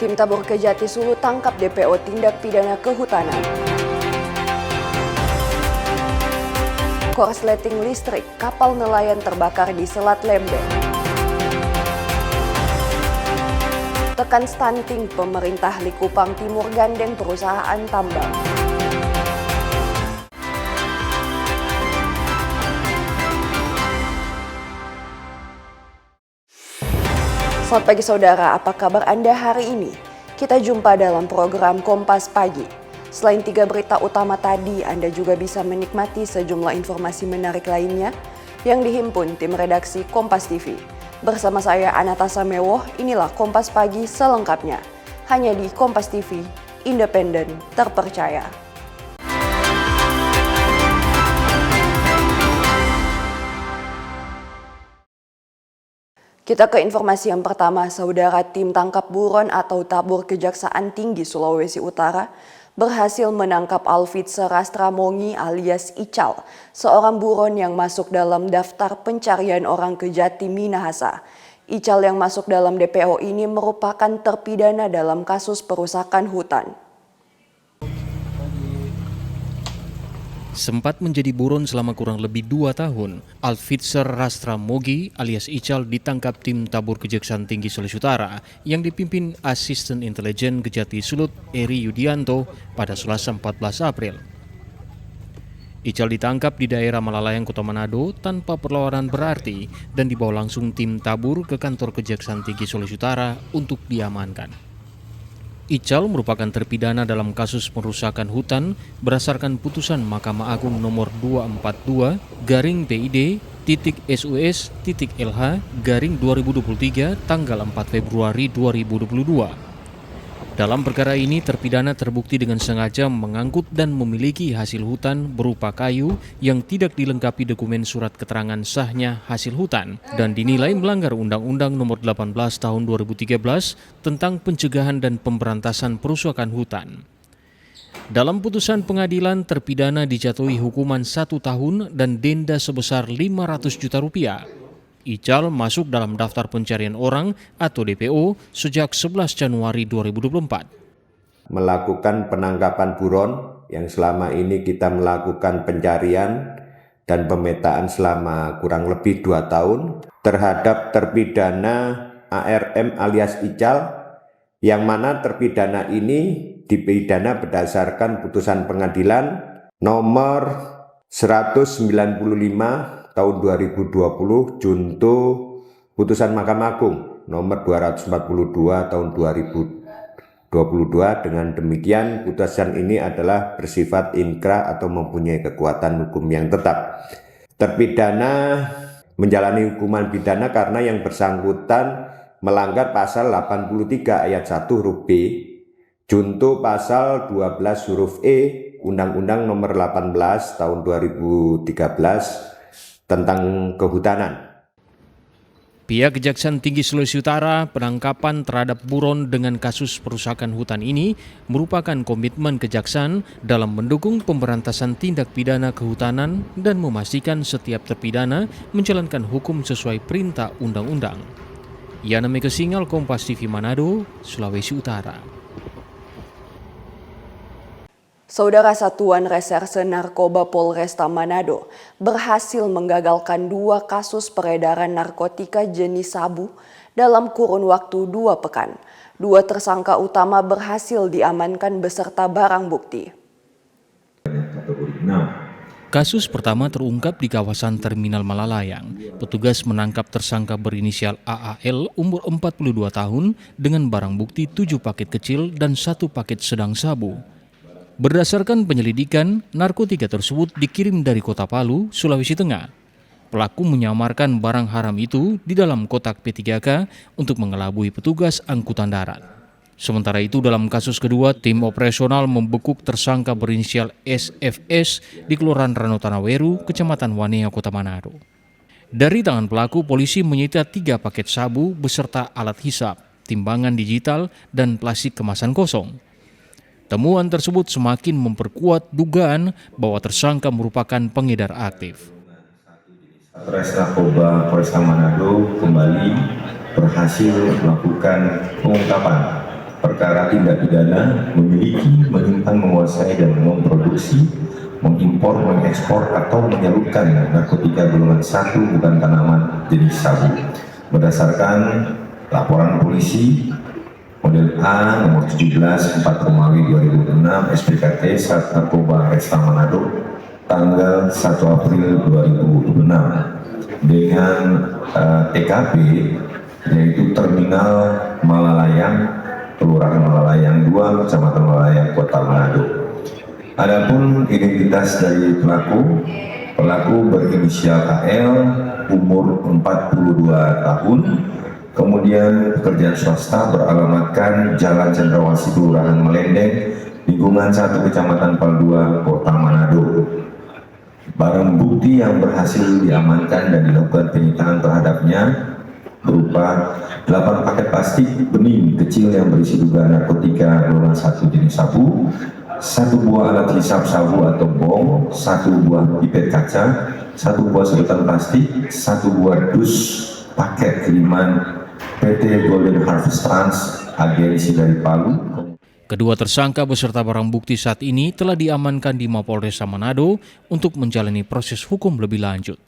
Tim Tabur Kejati Sulu tangkap DPO tindak pidana kehutanan. Korsleting listrik, kapal nelayan terbakar di Selat Lembeh. Tekan stunting, pemerintah Likupang Timur gandeng perusahaan tambang. Selamat pagi saudara, apa kabar Anda hari ini? Kita jumpa dalam program Kompas Pagi. Selain 3 berita utama tadi, Anda juga bisa menikmati sejumlah informasi menarik lainnya yang dihimpun tim redaksi Kompas TV. Bersama saya Anatasa Mewoh, inilah Kompas Pagi selengkapnya. Hanya di Kompas TV, independen, terpercaya. Kita ke informasi yang pertama, saudara. Tim tangkap buron atau tabur Kejaksaan Tinggi Sulawesi Utara berhasil menangkap Alfitser Rastramongi alias Ical, seorang buron yang masuk dalam daftar pencarian orang Kejati Minahasa. Ical yang masuk dalam DPO ini merupakan terpidana dalam kasus perusakan hutan. Sempat menjadi buron selama kurang lebih 2 tahun, Alfitser Rastramongi alias Ical ditangkap tim tabur Kejaksaan Tinggi Sulawesi Utara yang dipimpin Asisten Intelijen Kejati Sulut Eri Yudianto pada Selasa 14 April. Ical ditangkap di daerah Malalayang, Kota Manado tanpa perlawanan berarti dan dibawa langsung tim tabur ke kantor Kejaksaan Tinggi Sulawesi Utara untuk diamankan. Ical merupakan terpidana dalam kasus perusakan hutan berdasarkan putusan Mahkamah Agung nomor 242-PID-SUS-LH-2023 tanggal 4 Februari 2022. Dalam perkara ini, terpidana terbukti dengan sengaja mengangkut dan memiliki hasil hutan berupa kayu yang tidak dilengkapi dokumen surat keterangan sahnya hasil hutan dan dinilai melanggar Undang-Undang Nomor 18 Tahun 2013 tentang pencegahan dan pemberantasan perusakan hutan. Dalam putusan pengadilan, terpidana dijatuhi hukuman 1 tahun dan denda sebesar 500 juta rupiah. Ical masuk dalam daftar pencarian orang atau DPO sejak 11 Januari 2024. Melakukan penangkapan buron yang selama ini kita melakukan pencarian dan pemetaan selama kurang lebih 2 tahun terhadap terpidana ARM alias Ical, yang mana terpidana ini dipidana berdasarkan putusan pengadilan nomor 195 tahun 2020 junto putusan Mahkamah Agung nomor 242 tahun 2022. Dengan demikian putusan ini adalah bersifat inkrah atau mempunyai kekuatan hukum yang tetap. Terpidana menjalani hukuman pidana karena yang bersangkutan melanggar pasal 83 ayat 1 huruf B junto pasal 12 huruf E Undang-Undang nomor 18 tahun 2013 tentang kehutanan. Pihak Kejaksaan Tinggi Sulawesi Utara, penangkapan terhadap buron dengan kasus perusakan hutan ini merupakan komitmen Kejaksaan dalam mendukung pemberantasan tindak pidana kehutanan dan memastikan setiap terpidana menjalankan hukum sesuai perintah undang-undang. Yana Megasingal, Kompas TV Manado, Sulawesi Utara. Saudara, Satuan Reserse Narkoba Polresta Manado berhasil menggagalkan 2 kasus peredaran narkotika jenis sabu dalam kurun waktu 2 pekan. 2 tersangka utama berhasil diamankan beserta barang bukti. Kasus pertama terungkap di kawasan Terminal Malalayang. Petugas menangkap tersangka berinisial AAL umur 42 tahun dengan barang bukti 7 paket kecil dan 1 paket sedang sabu. Berdasarkan penyelidikan, narkotika tersebut dikirim dari Kota Palu, Sulawesi Tengah. Pelaku menyamarkan barang haram itu di dalam kotak P3K untuk mengelabui petugas angkutan darat. Sementara itu, dalam kasus kedua, tim operasional membekuk tersangka berinisial SFS di Kelurahan Ranotanaweru, Kecamatan Wanea, Kota Manado. Dari tangan pelaku, polisi menyita 3 paket sabu beserta alat hisap, timbangan digital, dan plastik kemasan kosong. Temuan tersebut semakin memperkuat dugaan bahwa tersangka merupakan pengedar aktif. Satres Narkoba Polresta Manado kembali berhasil melakukan pengungkapan perkara tindak pidana memiliki, menyimpan, menguasai, dan memproduksi, mengimpor, mengekspor, atau menyalurkan narkotika golongan 1 bukan tanaman jenis sabu. Berdasarkan laporan polisi model A nomor 17 4 Romawi 2006 SPKT Sat Narkoba Resta Manado tanggal 1 April 2026 dengan TKP yaitu Terminal Malalayang, Kelurahan Malalayang 2, Kecamatan Malalayang, Kota Manado. Adapun identitas dari pelaku berinisial AL, umur 42 tahun, kemudian pekerjaan swasta, beralamatkan Jalan Cendrawasih, Kelurahan Melendeng, lingkungan 1 Kecamatan Pal 2, Kota Manado. Barang bukti yang berhasil diamankan dan dilakukan penyitaan terhadapnya berupa 8 paket plastik bening kecil yang berisi dugaan narkotika golongan 1 jenis sabu, 1 buah alat hisap sabu atau bong, 1 buah pipet kaca, 1 buah sedotan plastik, 1 buah dus paket kiriman PT Golden Harvest Trans agensi dari Palu. Kedua tersangka beserta barang bukti saat ini telah diamankan di Mapolresta Manado untuk menjalani proses hukum lebih lanjut.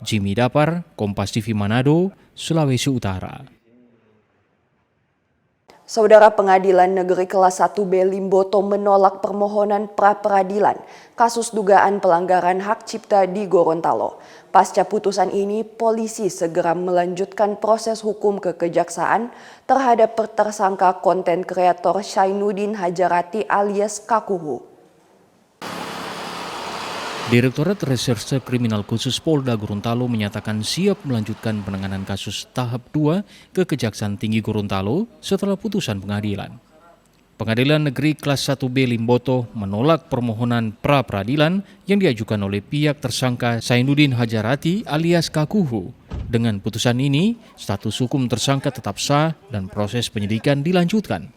Jimmy Dapar, Kompas TV Manado, Sulawesi Utara. Saudara Pengadilan Negeri Kelas 1B Limboto menolak permohonan pra-peradilan kasus dugaan pelanggaran hak cipta di Gorontalo. Pasca putusan ini, polisi segera melanjutkan proses hukum ke kejaksaan terhadap tersangka konten kreator Syainuddin Hajarati alias Kakuhu. Direktorat Reserse Kriminal Khusus Polda Gorontalo menyatakan siap melanjutkan penanganan kasus tahap 2 ke Kejaksaan Tinggi Gorontalo setelah putusan pengadilan. Pengadilan Negeri Kelas 1B Limboto menolak permohonan pra-peradilan yang diajukan oleh pihak tersangka Syainuddin Hajarati alias Kakuhu. Dengan putusan ini, status hukum tersangka tetap sah dan proses penyidikan dilanjutkan.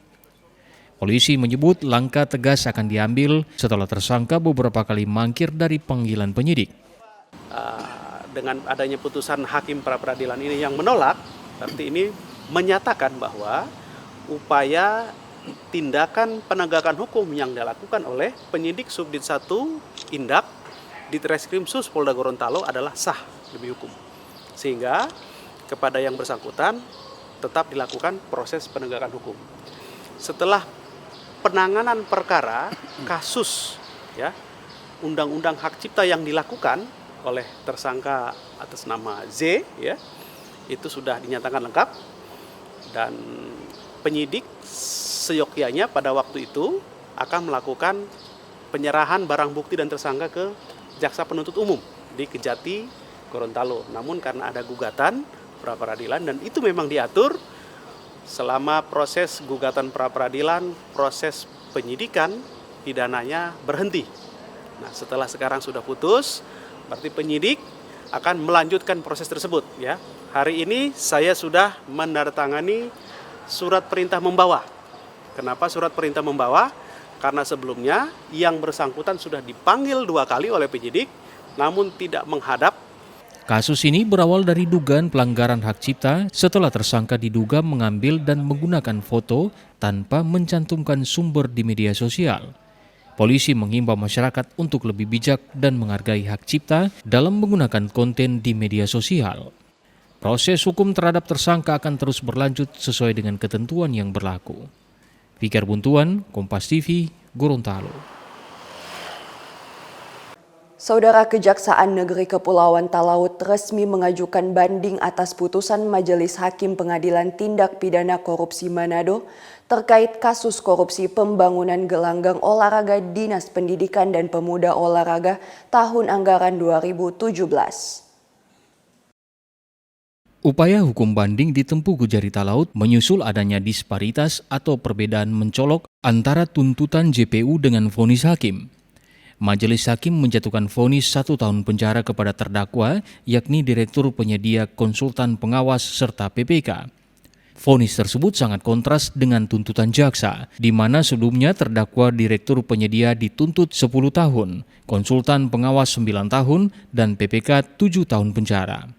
Polisi menyebut langkah tegas akan diambil setelah tersangka beberapa kali mangkir dari panggilan penyidik. Dengan adanya putusan hakim pra-peradilan ini yang menolak, berarti ini menyatakan bahwa upaya tindakan penegakan hukum yang dilakukan oleh penyidik Subdit 1 Indap di Treskrimsus Polda Gorontalo adalah sah demi hukum. Sehingga kepada yang bersangkutan tetap dilakukan proses penegakan hukum. Setelah penanganan perkara kasus ya undang-undang hak cipta yang dilakukan oleh tersangka atas nama Z ya itu sudah dinyatakan lengkap dan penyidik seyogyanya pada waktu itu akan melakukan penyerahan barang bukti dan tersangka ke jaksa penuntut umum di Kejati Gorontalo. Namun karena ada gugatan pra-peradilan dan itu memang diatur selama proses gugatan pra-peradilan, proses penyidikan pidananya berhenti. Nah, setelah sekarang sudah putus, berarti penyidik akan melanjutkan proses tersebut ya. Hari ini saya sudah menandatangani surat perintah membawa. Kenapa surat perintah membawa? Karena sebelumnya yang bersangkutan sudah dipanggil 2 kali oleh penyidik, namun tidak menghadap. Kasus ini berawal dari dugaan pelanggaran hak cipta setelah tersangka diduga mengambil dan menggunakan foto tanpa mencantumkan sumber di media sosial. Polisi mengimbau masyarakat untuk lebih bijak dan menghargai hak cipta dalam menggunakan konten di media sosial. Proses hukum terhadap tersangka akan terus berlanjut sesuai dengan ketentuan yang berlaku. Fikar Buntuan, Kompas TV, Gorontalo. Saudara, Kejaksaan Negeri Kepulauan Talaut resmi mengajukan banding atas putusan Majelis Hakim Pengadilan Tindak Pidana Korupsi Manado terkait kasus korupsi pembangunan gelanggang olahraga Dinas Pendidikan dan Pemuda Olahraga tahun anggaran 2017. Upaya hukum banding ditempuh Kejari Talaut menyusul adanya disparitas atau perbedaan mencolok antara tuntutan JPU dengan vonis hakim. Majelis Hakim menjatuhkan vonis 1 tahun penjara kepada terdakwa, yakni Direktur Penyedia Konsultan Pengawas serta PPK. Vonis tersebut sangat kontras dengan tuntutan jaksa, di mana sebelumnya terdakwa Direktur Penyedia dituntut 10 tahun, Konsultan Pengawas 9 tahun, dan PPK 7 tahun penjara.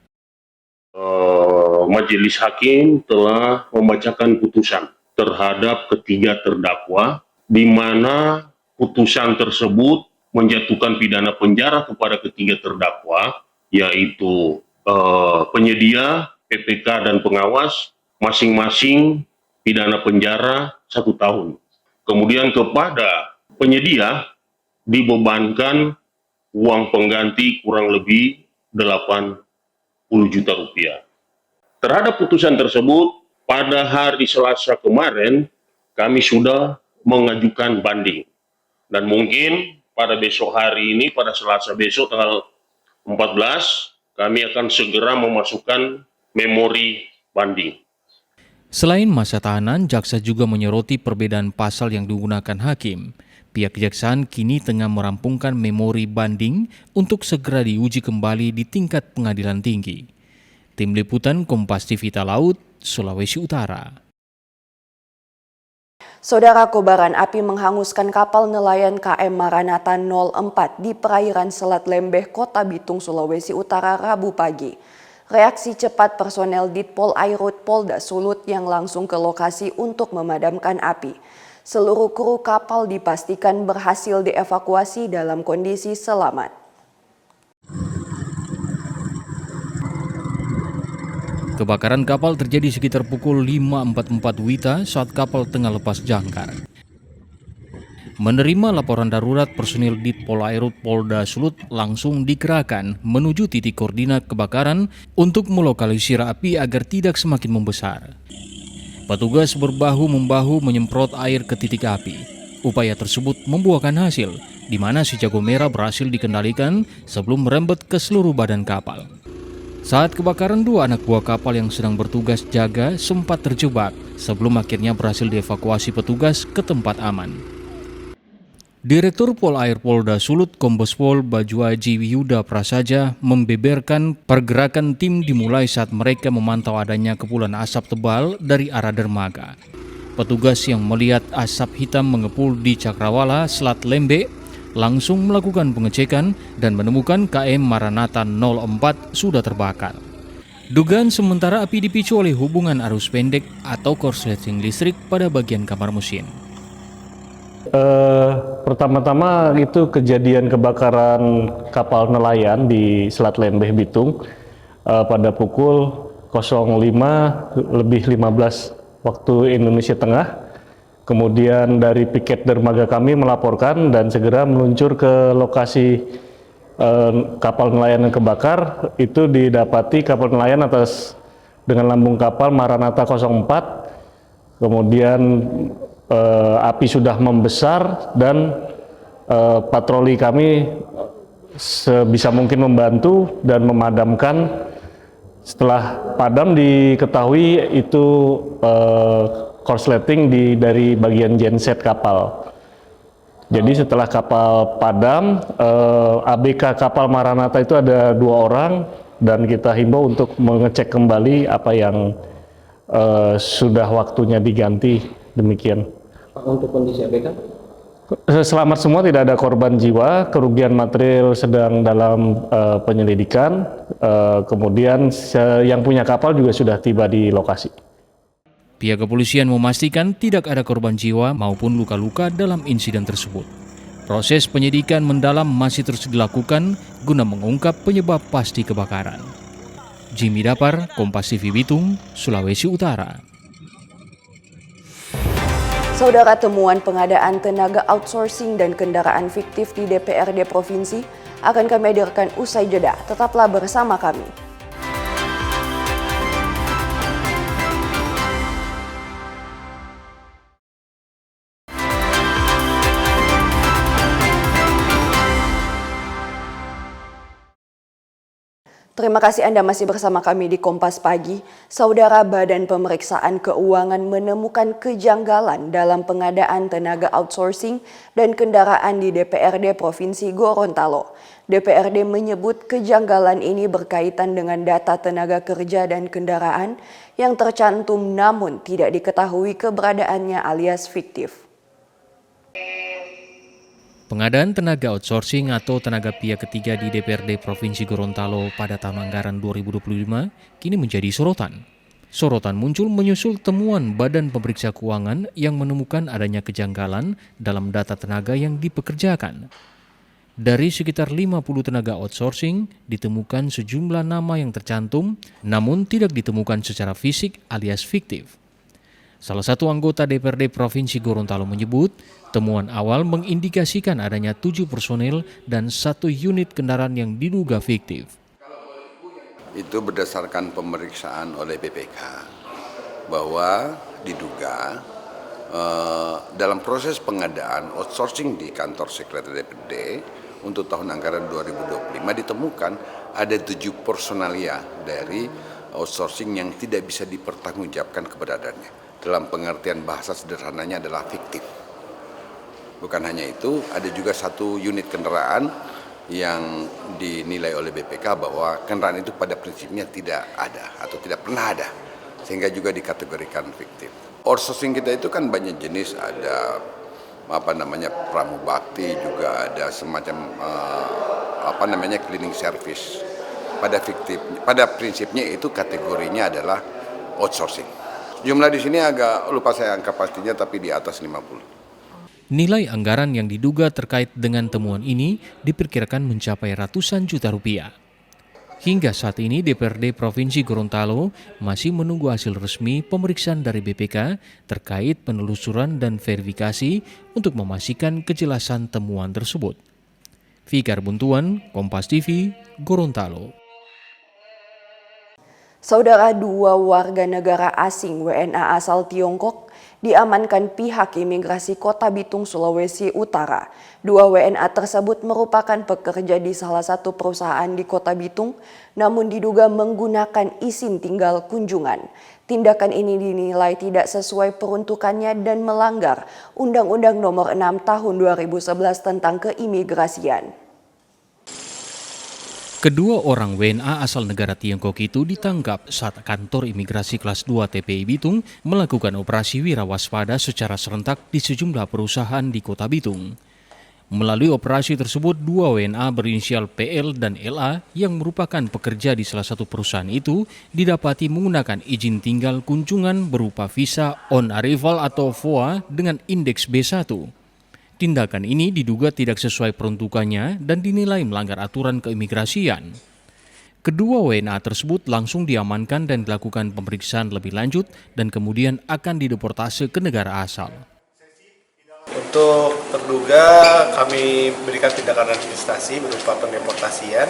Majelis Hakim telah membacakan putusan terhadap ketiga terdakwa, di mana putusan tersebut menjatuhkan pidana penjara kepada ketiga terdakwa, yaitu penyedia, PPK, dan pengawas, masing-masing pidana penjara 1 tahun. Kemudian kepada penyedia dibebankan uang pengganti kurang lebih 80 juta rupiah. Terhadap putusan tersebut, pada hari Selasa kemarin, kami sudah mengajukan banding. Dan mungkin pada besok hari ini, pada Selasa besok tanggal 14, kami akan segera memasukkan memori banding. Selain masa tahanan, jaksa juga menyoroti perbedaan pasal yang digunakan hakim. Pihak kejaksaan kini tengah merampungkan memori banding untuk segera diuji kembali di tingkat pengadilan tinggi. Tim Liputan Kompas TV Talaut, Sulawesi Utara. Saudara, kobaran api menghanguskan kapal nelayan KM Maranatha 04 di perairan Selat Lembeh, Kota Bitung, Sulawesi Utara, Rabu pagi. Reaksi cepat personel Ditpol Airut Polda Sulut yang langsung ke lokasi untuk memadamkan api. Seluruh kru kapal dipastikan berhasil dievakuasi dalam kondisi selamat. Kebakaran kapal terjadi sekitar pukul 5.44 WITA saat kapal tengah lepas jangkar. Menerima laporan darurat, personil Ditpol Airut Polda Sulut langsung dikerahkan menuju titik koordinat kebakaran untuk melokalisir api agar tidak semakin membesar. Petugas berbahu-membahu menyemprot air ke titik api. Upaya tersebut membuahkan hasil, di mana si jago merah berhasil dikendalikan sebelum merembet ke seluruh badan kapal. Saat kebakaran, 2 anak buah kapal yang sedang bertugas jaga sempat terjebak sebelum akhirnya berhasil dievakuasi petugas ke tempat aman. Direktur Polair Polda Sulut Kombes Pol Bajuaji Yuda Prasaja membeberkan pergerakan tim dimulai saat mereka memantau adanya kepulan asap tebal dari arah dermaga. Petugas yang melihat asap hitam mengepul di Cakrawala, Selat Lembeh, langsung melakukan pengecekan dan menemukan KM Maranatha 04 sudah terbakar. Dugaan sementara api dipicu oleh hubungan arus pendek atau korsleting listrik pada bagian kamar mesin. Pertama-tama itu kejadian kebakaran kapal nelayan di Selat Lembeh Bitung pada pukul 05.15 waktu Indonesia Tengah. Kemudian dari piket dermaga kami melaporkan dan segera meluncur ke lokasi kapal nelayan yang kebakar. Itu didapati kapal nelayan atas dengan lambung kapal Maranatha 04. Kemudian api sudah membesar dan patroli kami sebisa mungkin membantu dan memadamkan. Setelah padam diketahui itu korsleting dari bagian genset kapal. Jadi setelah kapal padam, ABK kapal Maranatha itu ada 2 orang dan kita himbau untuk mengecek kembali apa yang sudah waktunya diganti, demikian. Untuk kondisi ABK? Selamat semua, tidak ada korban jiwa, kerugian material sedang dalam penyelidikan, kemudian yang punya kapal juga sudah tiba di lokasi. Pihak kepolisian memastikan tidak ada korban jiwa maupun luka-luka dalam insiden tersebut. Proses penyidikan mendalam masih terus dilakukan guna mengungkap penyebab pasti kebakaran. Jimmy Dapar, Kompas TV Bitung, Sulawesi Utara. Saudara, temuan pengadaan tenaga outsourcing dan kendaraan fiktif di DPRD Provinsi akan kami hadirkan usai jeda. Tetaplah bersama kami. Terima kasih Anda masih bersama kami di Kompas Pagi. Saudara, Badan Pemeriksaan Keuangan menemukan kejanggalan dalam pengadaan tenaga outsourcing dan kendaraan di DPRD Provinsi Gorontalo. DPRD menyebut kejanggalan ini berkaitan dengan data tenaga kerja dan kendaraan yang tercantum namun tidak diketahui keberadaannya alias fiktif. Pengadaan tenaga outsourcing atau tenaga pihak ketiga di DPRD Provinsi Gorontalo pada tahun anggaran 2025 kini menjadi sorotan. Sorotan muncul menyusul temuan Badan Pemeriksa Keuangan yang menemukan adanya kejanggalan dalam data tenaga yang dipekerjakan. Dari sekitar 50 tenaga outsourcing, ditemukan sejumlah nama yang tercantum, namun tidak ditemukan secara fisik alias fiktif. Salah satu anggota DPRD Provinsi Gorontalo menyebut, temuan awal mengindikasikan adanya 7 personel dan 1 unit kendaraan yang diduga fiktif. Itu berdasarkan pemeriksaan oleh BPK bahwa diduga dalam proses pengadaan outsourcing di kantor sekretariat DPRD untuk tahun anggaran 2025 ditemukan ada 7 personalia dari outsourcing yang tidak bisa dipertanggungjawabkan keberadaannya. Dalam pengertian bahasa sederhananya adalah fiktif. Bukan hanya itu, ada juga 1 unit kendaraan yang dinilai oleh BPK bahwa kendaraan itu pada prinsipnya tidak ada atau tidak pernah ada, sehingga juga dikategorikan fiktif. Outsourcing kita itu kan banyak jenis, ada pramubakti, juga ada semacam cleaning service. Pada prinsipnya itu kategorinya adalah outsourcing. Jumlah di sini agak lupa saya angka pastinya, tapi di atas 50. Nilai anggaran yang diduga terkait dengan temuan ini diperkirakan mencapai ratusan juta rupiah. Hingga saat ini DPRD Provinsi Gorontalo masih menunggu hasil resmi pemeriksaan dari BPK terkait penelusuran dan verifikasi untuk memastikan kejelasan temuan tersebut. Fikar Buntuan, Kompas TV, Gorontalo. Saudara, 2 warga negara asing WNA asal Tiongkok diamankan pihak imigrasi Kota Bitung, Sulawesi Utara. 2 WNA tersebut merupakan pekerja di salah satu perusahaan di Kota Bitung, namun diduga menggunakan izin tinggal kunjungan. Tindakan ini dinilai tidak sesuai peruntukannya dan melanggar Undang-Undang Nomor 6 Tahun 2011 tentang keimigrasian. Kedua orang WNA asal negara Tiongkok itu ditangkap saat kantor imigrasi kelas 2 TPI Bitung melakukan operasi wirawaspada secara serentak di sejumlah perusahaan di Kota Bitung. Melalui operasi tersebut, 2 WNA berinisial PL dan LA yang merupakan pekerja di salah satu perusahaan itu didapati menggunakan izin tinggal kunjungan berupa visa on arrival atau VOA dengan indeks B1. Tindakan ini diduga tidak sesuai peruntukannya dan dinilai melanggar aturan keimigrasian. Kedua WNA tersebut langsung diamankan dan dilakukan pemeriksaan lebih lanjut dan kemudian akan dideportase ke negara asal. Untuk terduga kami berikan tindakan administrasi berupa pendeportasian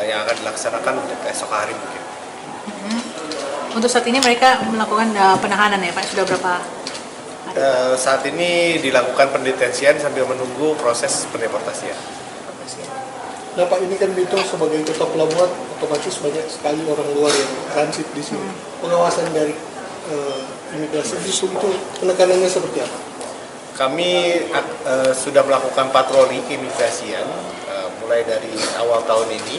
yang akan dilaksanakan untuk esok hari mungkin. Untuk saat ini mereka melakukan penahanan ya Pak, sudah berapa? Saat ini dilakukan pendetensian sambil menunggu proses pendeportasian. Nah Pak, ini kan Bitung sebagai kota pelabuhan, otomatis banyak sekali orang luar yang transit di sini. Pengawasan dari imigrasi Bitung itu penekanannya seperti apa? Kami sudah melakukan patroli keimigrasian mulai dari awal tahun ini.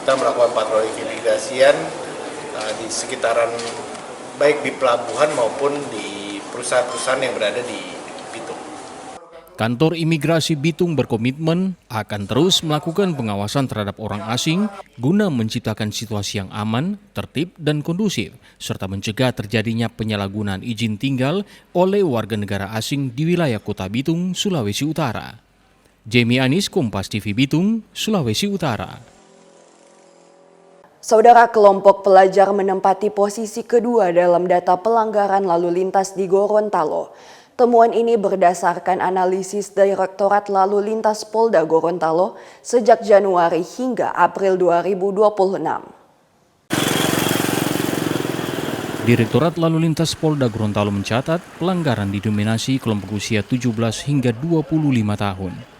Kita melakukan patroli keimigrasian di sekitaran baik di pelabuhan maupun di perusahaan-perusahaan yang berada di Bitung. Kantor Imigrasi Bitung berkomitmen akan terus melakukan pengawasan terhadap orang asing guna menciptakan situasi yang aman, tertib, dan kondusif, serta mencegah terjadinya penyalahgunaan izin tinggal oleh warga negara asing di wilayah Kota Bitung, Sulawesi Utara. Jamie Anis, Kompas TV Bitung, Sulawesi Utara. Saudara, kelompok pelajar menempati posisi kedua dalam data pelanggaran lalu lintas di Gorontalo. Temuan ini berdasarkan analisis Direktorat Lalu Lintas Polda Gorontalo sejak Januari hingga April 2026. Direktorat Lalu Lintas Polda Gorontalo mencatat pelanggaran didominasi kelompok usia 17 hingga 25 tahun.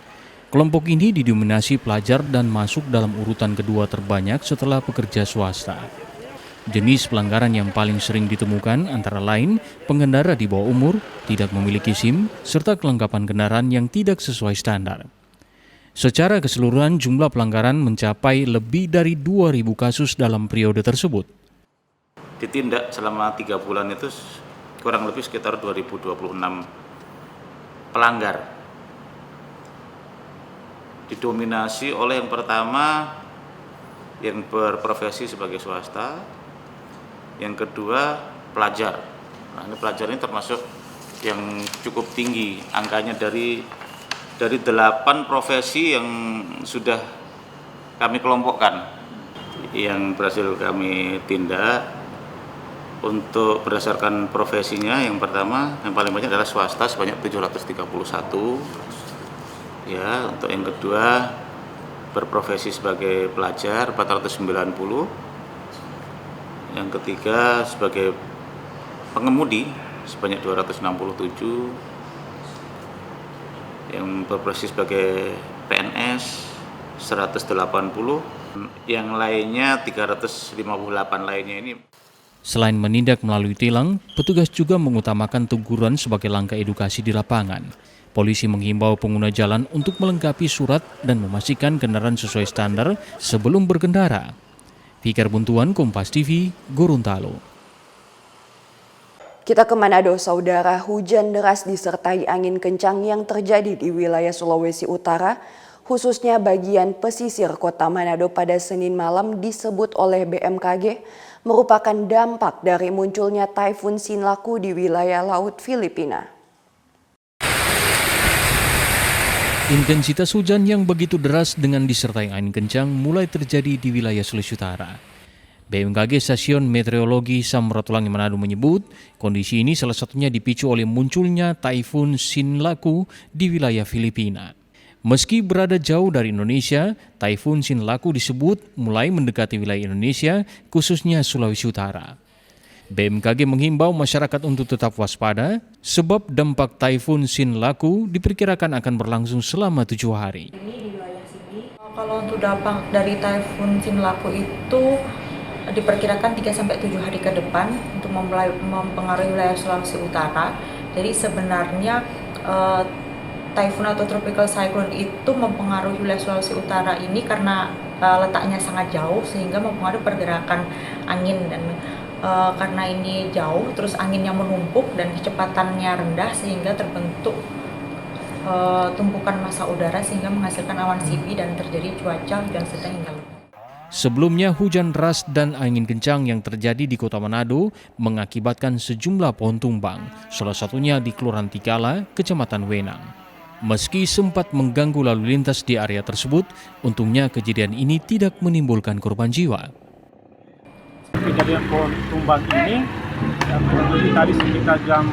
Kelompok ini didominasi pelajar dan masuk dalam urutan kedua terbanyak setelah pekerja swasta. Jenis pelanggaran yang paling sering ditemukan antara lain pengendara di bawah umur, tidak memiliki SIM, serta kelengkapan kendaraan yang tidak sesuai standar. Secara keseluruhan jumlah pelanggaran mencapai lebih dari 2.000 kasus dalam periode tersebut. Ditindak selama 3 bulan itu kurang lebih sekitar 2026 pelanggar. Didominasi oleh yang pertama yang berprofesi sebagai swasta, Yang kedua pelajar. Nah, ini pelajar ini termasuk yang cukup tinggi angkanya dari 8 profesi yang sudah kami kelompokkan yang berhasil kami tindak. Untuk berdasarkan profesinya, yang pertama yang paling banyak adalah swasta sebanyak 731 ya. Untuk yang kedua berprofesi sebagai pelajar 490, yang ketiga sebagai pengemudi sebanyak 267, yang berprofesi sebagai PNS 180, yang lainnya 358 lainnya ini. Selain menindak melalui tilang, petugas juga mengutamakan teguran sebagai langkah edukasi di lapangan. Polisi menghimbau pengguna jalan untuk melengkapi surat dan memastikan kendaraan sesuai standar sebelum berkendara. Fikar Buntuan, Kompas TV, Gorontalo. Kita ke Manado, saudara. Hujan deras disertai angin kencang yang terjadi di wilayah Sulawesi Utara, khususnya bagian pesisir kota Manado pada Senin malam disebut oleh BMKG merupakan dampak dari munculnya Taifun Sinlaku di wilayah Laut Filipina. Intensitas hujan yang begitu deras dengan disertai angin kencang mulai terjadi di wilayah Sulawesi Utara. BMKG Stasiun Meteorologi Samratulangi Manado menyebut kondisi ini salah satunya dipicu oleh munculnya Taifun Sinlaku di wilayah Filipina. Meski berada jauh dari Indonesia, Taifun Sinlaku disebut mulai mendekati wilayah Indonesia, khususnya Sulawesi Utara. BMKG menghimbau masyarakat untuk tetap waspada sebab dampak Taifun Sinlaku diperkirakan akan berlangsung selama 7 hari. Kalau untuk dampak dari Taifun Sinlaku itu diperkirakan 3-7 hari ke depan untuk mempengaruhi wilayah Sulawesi Utara. Jadi sebenarnya Taifun atau tropical cyclone itu mempengaruhi wilayah Sulawesi Utara ini karena letaknya sangat jauh sehingga mempengaruhi pergerakan angin dan karena ini jauh terus anginnya menumpuk dan kecepatannya rendah sehingga terbentuk tumpukan massa udara sehingga menghasilkan awan sipi dan terjadi cuaca hujan sedang hingga lebat. Sebelumnya hujan deras dan angin kencang yang terjadi di kota Manado mengakibatkan sejumlah pohon tumbang, salah satunya di Kelurahan Tikala, Kecamatan Wenang. Meski sempat mengganggu lalu lintas di area tersebut, untungnya kejadian ini tidak menimbulkan korban jiwa. Kejadian pohon tumbang ini terjadi tadi sekitar jam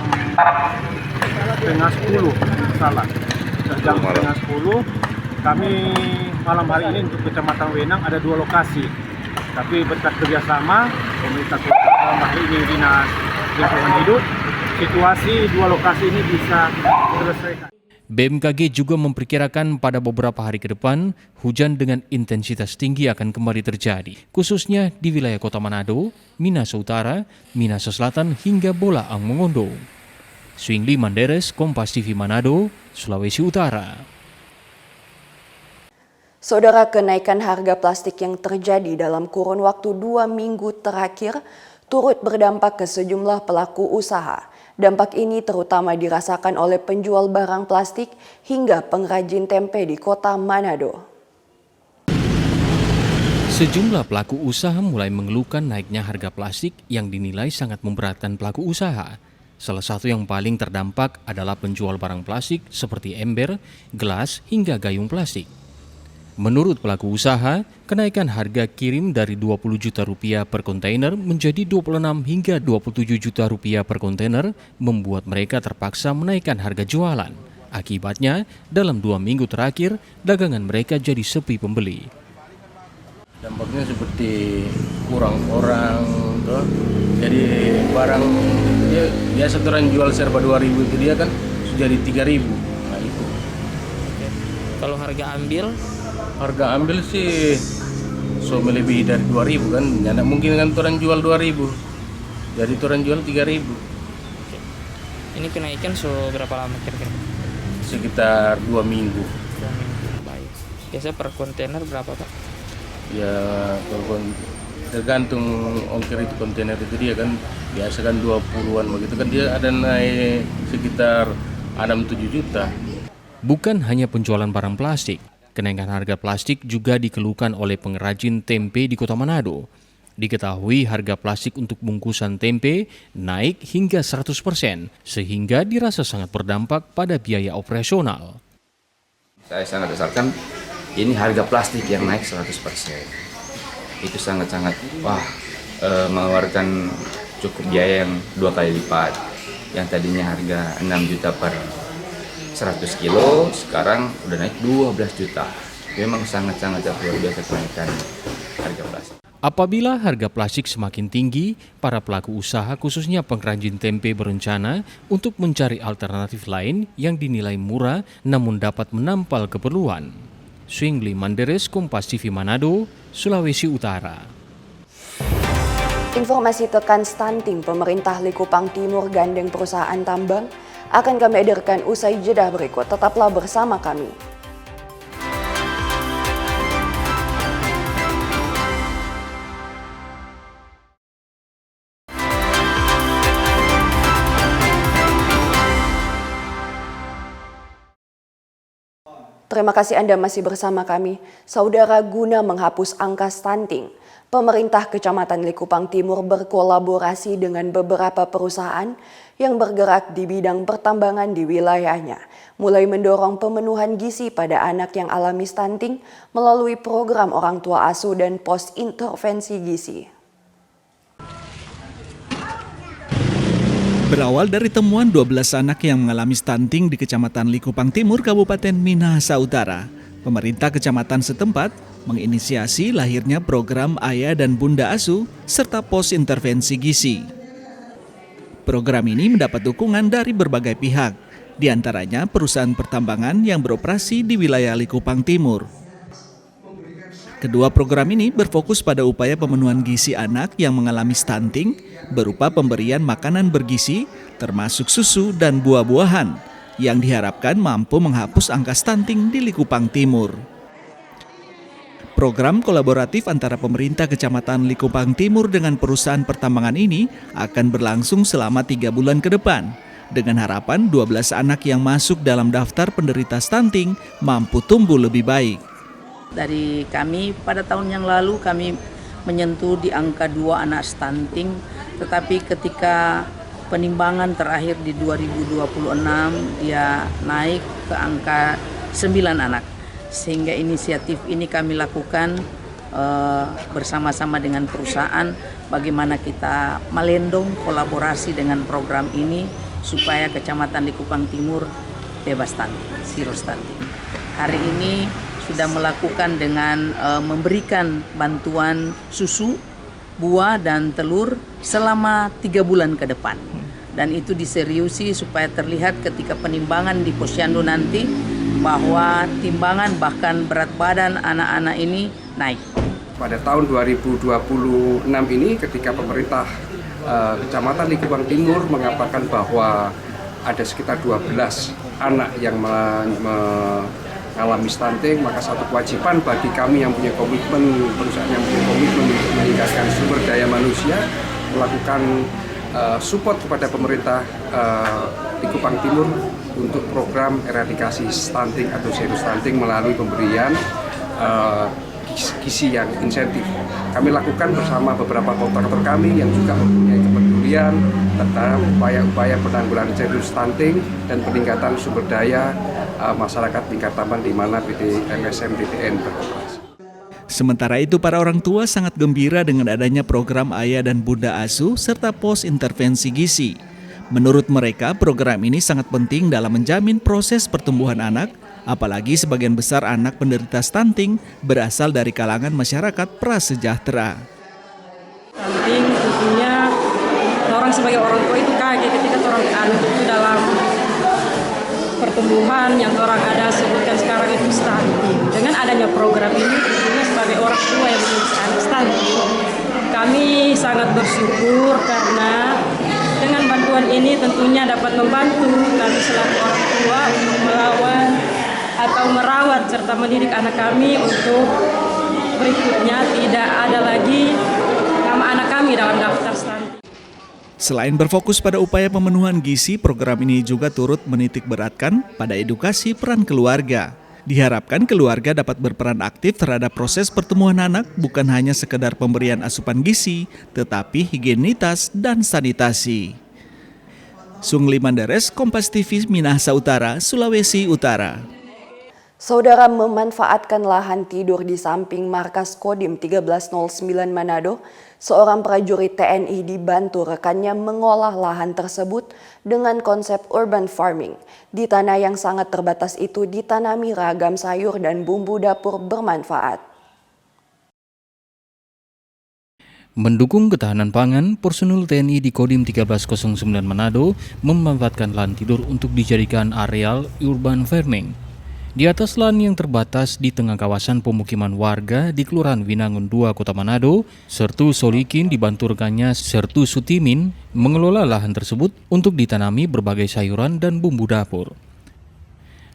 9:30, jam 9:30. Kami malam hari ini untuk Kecamatan Wenang ada 2 lokasi, tapi berkat kerjasama pemerintah kota dalam hal ini Dinas Lingkungan Hidup, situasi 2 lokasi ini bisa selesaikan. BMKG juga memperkirakan pada beberapa hari ke depan, hujan dengan intensitas tinggi akan kembali terjadi, khususnya di wilayah Kota Manado, Minahasa Utara, Minahasa Selatan hingga Bolaang Mongondo. Swingli Manderes, Kompas TV Manado, Sulawesi Utara. Saudara, kenaikan harga plastik yang terjadi dalam kurun waktu 2 minggu terakhir turut berdampak ke sejumlah pelaku usaha. Dampak ini terutama dirasakan oleh penjual barang plastik hingga pengrajin tempe di kota Manado. Sejumlah pelaku usaha mulai mengeluhkan naiknya harga plastik yang dinilai sangat memberatkan pelaku usaha. Salah satu yang paling terdampak adalah penjual barang plastik seperti ember, gelas, hingga gayung plastik. Menurut pelaku usaha, kenaikan harga kirim dari Rp20 juta per kontainer menjadi Rp26 hingga Rp27 juta per kontainer membuat mereka terpaksa menaikkan harga jualan. Akibatnya, dalam 2 minggu terakhir, dagangan mereka jadi sepi pembeli. Dampaknya seperti kurang orang, jadi barang dia biasa orang jual serba 2.000 itu dia kan jadi 3.000. Nah itu. Kalau harga ambil? Harga ambil sih melebihi dari 2.000 kan, tidak mungkin kan orang jual 2.000, jadi orang jual 3.000. Ini kenaikan berapa lama kira-kira? Sekitar 2 minggu. 2 minggu, baik. Biasa per kontainer berapa Pak? Ya tergantung ongkir itu kontainer itu dia kan, biasa kan 20-an begitu kan, dia ada naik sekitar 6-7 juta. Bukan hanya penjualan barang plastik. Kenaikan harga plastik juga dikeluhkan oleh pengrajin tempe di kota Manado. Diketahui harga plastik untuk bungkusan tempe naik hingga 100%, sehingga dirasa sangat berdampak pada biaya operasional. Saya sangat sesalkan ini harga plastik yang naik 100%. Itu sangat-sangat mengeluarkan cukup biaya yang 2 kali lipat. Yang tadinya harga 6 juta per 100 kilo, sekarang udah naik 12 juta. Memang sangat-sangat luar biasa kenaikan harga plastik. Apabila harga plastik semakin tinggi, para pelaku usaha khususnya pengrajin tempe berencana untuk mencari alternatif lain yang dinilai murah namun dapat menampal keperluan. Swingli Manderes, Kompas TV Manado, Sulawesi Utara. Informasi tekan stunting pemerintah Likupang Timur gandeng perusahaan tambang akan kami edarkan usai jeda berikut. Tetaplah bersama kami. Terima kasih Anda masih bersama kami. Saudara, guna menghapus angka stunting, pemerintah Kecamatan Likupang Timur berkolaborasi dengan beberapa perusahaan yang bergerak di bidang pertambangan di wilayahnya, mulai mendorong pemenuhan gizi pada anak yang alami stunting melalui program orang tua asuh dan pos intervensi gizi. Berawal dari temuan 12 anak yang mengalami stunting di Kecamatan Likupang Timur, Kabupaten Minahasa Utara, pemerintah kecamatan setempat menginisiasi lahirnya program Ayah dan Bunda Asuh serta pos intervensi gizi. Program ini mendapat dukungan dari berbagai pihak, di antaranya perusahaan pertambangan yang beroperasi di wilayah Likupang Timur. Kedua program ini berfokus pada upaya pemenuhan gizi anak yang mengalami stunting berupa pemberian makanan bergizi termasuk susu dan buah-buahan yang diharapkan mampu menghapus angka stunting di Likupang Timur. Program kolaboratif antara pemerintah Kecamatan Likupang Timur dengan perusahaan pertambangan ini akan berlangsung selama 3 bulan ke depan dengan harapan 12 anak yang masuk dalam daftar penderita stunting mampu tumbuh lebih baik. Dari kami pada tahun yang lalu kami menyentuh di angka 2 anak stunting, tetapi ketika penimbangan terakhir di 2026 dia naik ke angka 9 anak. Sehingga inisiatif ini kami lakukan bersama-sama dengan perusahaan bagaimana kita melendong kolaborasi dengan program ini supaya Kecamatan Likupang Timur bebas stunting, zero stunting. Hari ini sudah melakukan dengan memberikan bantuan susu, buah dan telur selama 3 bulan ke depan. Dan itu diseriusi supaya terlihat ketika penimbangan di posyandu nanti bahwa timbangan bahkan berat badan anak-anak ini naik. Pada tahun 2026 ini ketika pemerintah Kecamatan Likupang Timur mengatakan bahwa ada sekitar 12 anak yang mengalami stunting, maka satu kewajiban bagi kami yang punya komitmen, perusahaan yang punya komitmen untuk meningkatkan sumber daya manusia, melakukan support kepada pemerintah Likupang Timur untuk program eradikasi stunting atau zero stunting melalui pemberian gizi yang insentif. Kami lakukan bersama beberapa kontraktor kami yang juga mempunyai kepedulian tentang upaya-upaya penanggulangan zero stunting dan peningkatan sumber daya masyarakat tingkat taman di mana PT MSM DTN beroperasi. Sementara itu, para orang tua sangat gembira dengan adanya program Ayah dan Bunda Asuh serta pos intervensi gizi. Menurut mereka, program ini sangat penting dalam menjamin proses pertumbuhan anak, apalagi sebagian besar anak penderita stunting berasal dari kalangan masyarakat prasejahtera. Stunting tentunya orang sebagai orang tua itu kaget ketika orang anak itu dalam pertumbuhan yang orang ada sebutkan sekarang itu stunting. Dengan adanya program ini tentunya sebagai orang tua yang memiliki anak stunting, kami sangat bersyukur karena dengan bantuan ini tentunya dapat membantu kami selaku orang tua untuk melawan atau merawat serta mendidik anak kami untuk berikutnya tidak ada lagi nama anak kami dalam daftar stunting. Selain berfokus pada upaya pemenuhan gizi, program ini juga turut menitik beratkan pada edukasi peran keluarga. Diharapkan keluarga dapat berperan aktif terhadap proses pertumbuhan anak, bukan hanya sekedar pemberian asupan gizi, tetapi higienitas dan sanitasi. Sungli Mandares, Kompas TV, Minahasa Utara, Sulawesi Utara. Saudara, memanfaatkan lahan tidur di samping markas Kodim 1309 Manado, seorang prajurit TNI dibantu rekannya mengolah lahan tersebut dengan konsep urban farming. Di tanah yang sangat terbatas itu ditanami ragam sayur dan bumbu dapur bermanfaat. Mendukung ketahanan pangan, personil TNI di Kodim 1309 Manado memanfaatkan lahan tidur untuk dijadikan areal urban farming. Di atas lahan yang terbatas di tengah kawasan pemukiman warga di Kelurahan Winangun 2, Kota Manado, Sertu Solikin dibantu rekannya Sertu Sutimin mengelola lahan tersebut untuk ditanami berbagai sayuran dan bumbu dapur.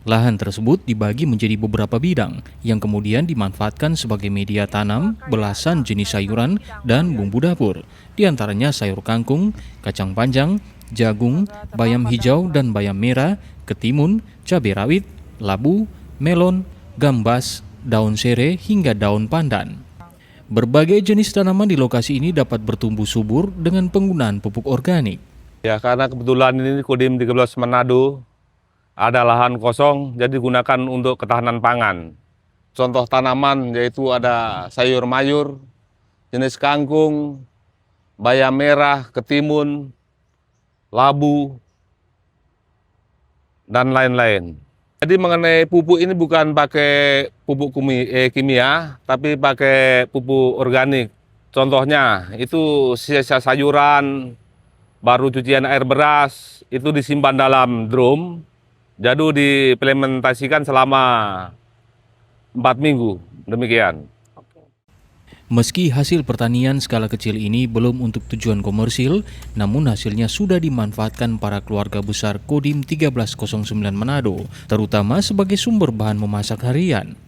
Lahan tersebut dibagi menjadi beberapa bidang yang kemudian dimanfaatkan sebagai media tanam belasan jenis sayuran dan bumbu dapur, di antaranya sayur kangkung, kacang panjang, jagung, bayam hijau dan bayam merah, ketimun, cabai rawit, labu, melon, gambas, daun serai hingga daun pandan. Berbagai jenis tanaman di lokasi ini dapat bertumbuh subur dengan penggunaan pupuk organik. Ya, karena kebetulan ini Kodim 13 Manado ada lahan kosong, jadi digunakan untuk ketahanan pangan. Contoh tanaman yaitu ada sayur mayur, jenis kangkung, bayam merah, ketimun, labu, dan lain-lain. Jadi mengenai pupuk ini bukan pakai pupuk kimia, tapi pakai pupuk organik. Contohnya itu sisa sayuran, baru cucian air beras, itu disimpan dalam drum, jadi diimplementasikan selama 4 minggu, demikian. Meski hasil pertanian skala kecil ini belum untuk tujuan komersil, namun hasilnya sudah dimanfaatkan para keluarga besar Kodim 1309 Manado, terutama sebagai sumber bahan memasak harian.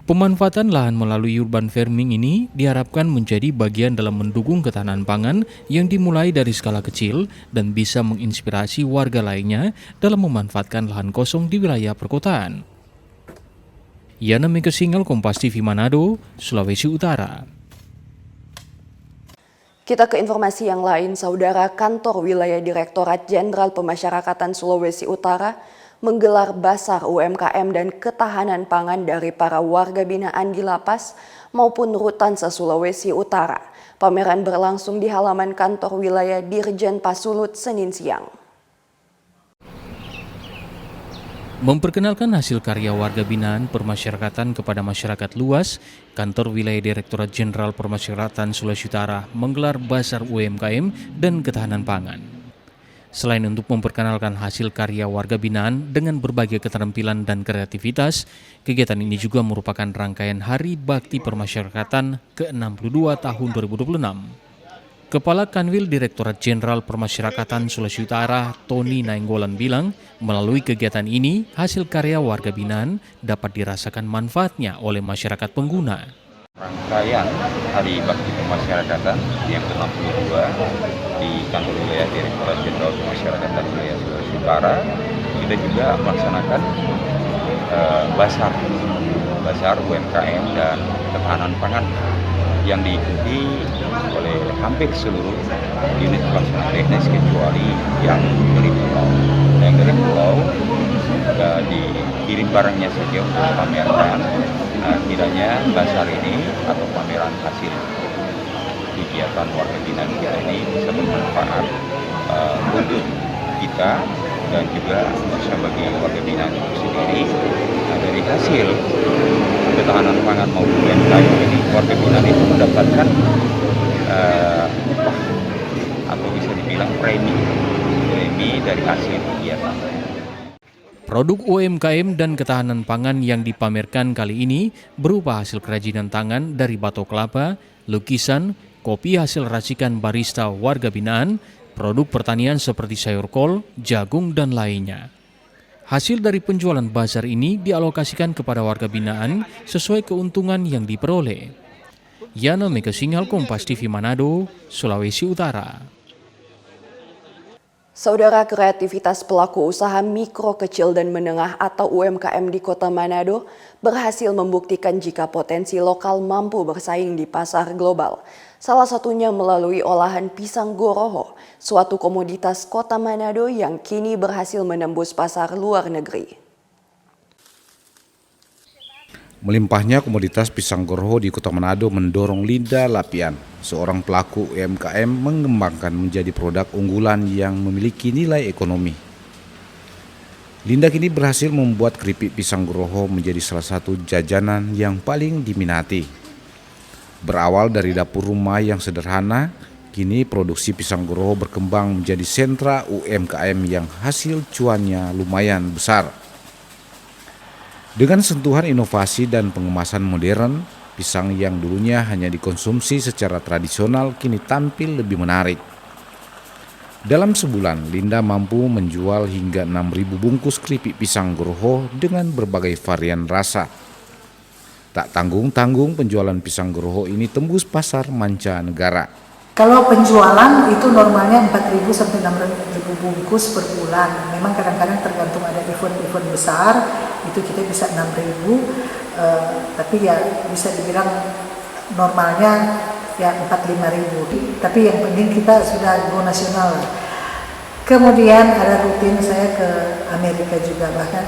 Pemanfaatan lahan melalui urban farming ini diharapkan menjadi bagian dalam mendukung ketahanan pangan yang dimulai dari skala kecil dan bisa menginspirasi warga lainnya dalam memanfaatkan lahan kosong di wilayah perkotaan. Yana Mega Singal, Kompas TV Manado, Sulawesi Utara. Kita ke informasi yang lain, Saudara. Kantor Wilayah Direktorat Jenderal Pemasyarakatan Sulawesi Utara menggelar Basar UMKM dan Ketahanan Pangan dari para warga binaan di lapas maupun rutan se-Sulawesi Utara. Pameran berlangsung di halaman kantor wilayah Dirjen Pasulut Senin siang. Memperkenalkan hasil karya warga binaan permasyarakatan kepada masyarakat luas, Kantor Wilayah Direktorat Jenderal Pemasyarakatan Sulawesi Utara menggelar Basar UMKM dan Ketahanan Pangan. Selain untuk memperkenalkan hasil karya warga binaan dengan berbagai keterampilan dan kreativitas, kegiatan ini juga merupakan rangkaian Hari Bakti Permasyarakatan ke-62 tahun 2026. Kepala Kanwil Direktorat Jenderal Permasyarakatan Sulawesi Utara, Tony Nainggolan bilang, melalui kegiatan ini, hasil karya warga binaan dapat dirasakan manfaatnya oleh masyarakat pengguna. Rangkaian Hari Bakti Permasyarakatan yang ke-62 di Kantor Wilayah Direktorat Jenderal Permasyarakatan Wilayah Sulawesi Utara, kita juga melaksanakan Basar UMKM dan Ketahanan Pangan yang diikuti oleh hampir seluruh unit pelaksana teknis kecuali yang dari pulau. Yang dari pulau dikirim barangnya saja untuk pamerkan. Kiranya basar ini atau pameran hasil kegiatan warga binaan kita ini bisa bermanfaat untuk kita dan juga bisa bagi warga binaan itu sendiri. Dari hasil ketahanan pangan maupun UMKM ini, warga binaan itu mendapatkan upah atau bisa dibilang premi dari hasil kegiatan. Produk UMKM dan ketahanan pangan yang dipamerkan kali ini berupa hasil kerajinan tangan dari batok kelapa, lukisan, kopi hasil racikan barista warga binaan, produk pertanian seperti sayur kol, jagung, dan lainnya. Hasil dari penjualan bazar ini dialokasikan kepada warga binaan sesuai keuntungan yang diperoleh. Yana Mega Singal, Kompas TV Manado, Sulawesi Utara. Saudara, kreativitas pelaku usaha mikro, kecil, dan menengah atau UMKM di Kota Manado berhasil membuktikan jika potensi lokal mampu bersaing di pasar global. Salah satunya melalui olahan pisang goroho, suatu komoditas Kota Manado yang kini berhasil menembus pasar luar negeri. Melimpahnya komoditas pisang goroho di Kota Manado mendorong Linda Lapian, seorang pelaku UMKM, mengembangkan menjadi produk unggulan yang memiliki nilai ekonomi. Linda kini berhasil membuat keripik pisang goroho menjadi salah satu jajanan yang paling diminati. Berawal dari dapur rumah yang sederhana, kini produksi pisang goroho berkembang menjadi sentra UMKM yang hasil cuannya lumayan besar. Dengan sentuhan inovasi dan pengemasan modern, pisang yang dulunya hanya dikonsumsi secara tradisional kini tampil lebih menarik. Dalam sebulan, Linda mampu menjual hingga 6.000 bungkus keripik pisang goroho dengan berbagai varian rasa. Tak tanggung-tanggung, penjualan pisang goroho ini tembus pasar mancanegara. Kalau penjualan itu normalnya 4.000 sampai 6.000 bungkus per bulan. Memang kadang-kadang tergantung ada event-event besar, itu kita bisa 6.000, tapi ya bisa dibilang normalnya ya 4-5.000. Tapi yang penting kita sudah go nasional. Kemudian ada rutin saya ke Amerika juga, bahkan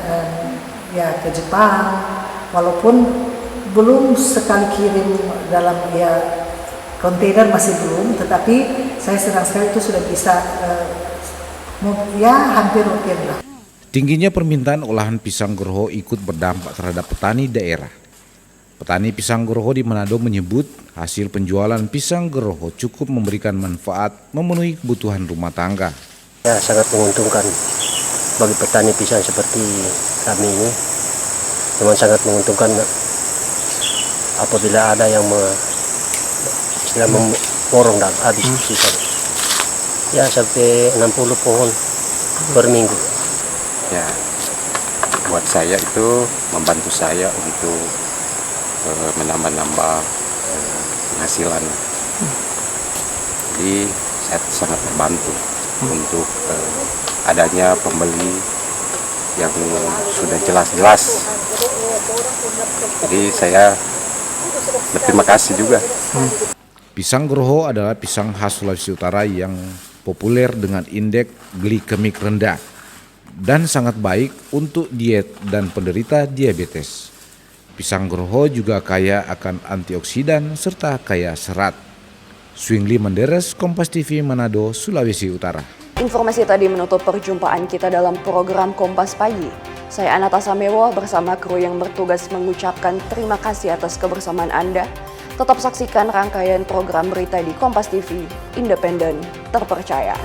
ya ke Jepang, walaupun belum sekali kirim dalam ya kontainer masih belum, tetapi saya senang sekali itu sudah bisa ya hampir rutin lah. Tingginya permintaan olahan pisang goroho ikut berdampak terhadap petani daerah. Petani pisang goroho di Manado menyebut hasil penjualan pisang goroho cukup memberikan manfaat memenuhi kebutuhan rumah tangga. Ya, sangat menguntungkan bagi petani pisang seperti kami ini. Memang sangat menguntungkan apabila ada yang memborong dan habis pisang. Ya, sampai 60 pohon per minggu. Ya, buat saya itu membantu saya untuk menambah-nambah penghasilan. Jadi saya sangat terbantu untuk adanya pembeli yang sudah jelas-jelas. Jadi saya berterima kasih juga. Pisang goroho adalah pisang khas Sulawesi Utara yang populer dengan indeks glikemik rendah dan sangat baik untuk diet dan penderita diabetes. Pisang goroho juga kaya akan antioksidan serta kaya serat. Swingli Menderes, Kompas TV Manado, Sulawesi Utara. Informasi tadi menutup perjumpaan kita dalam program Kompas Pagi. Saya Anata Samewo bersama kru yang bertugas mengucapkan terima kasih atas kebersamaan Anda. Tetap saksikan rangkaian program berita di Kompas TV, independen, terpercaya.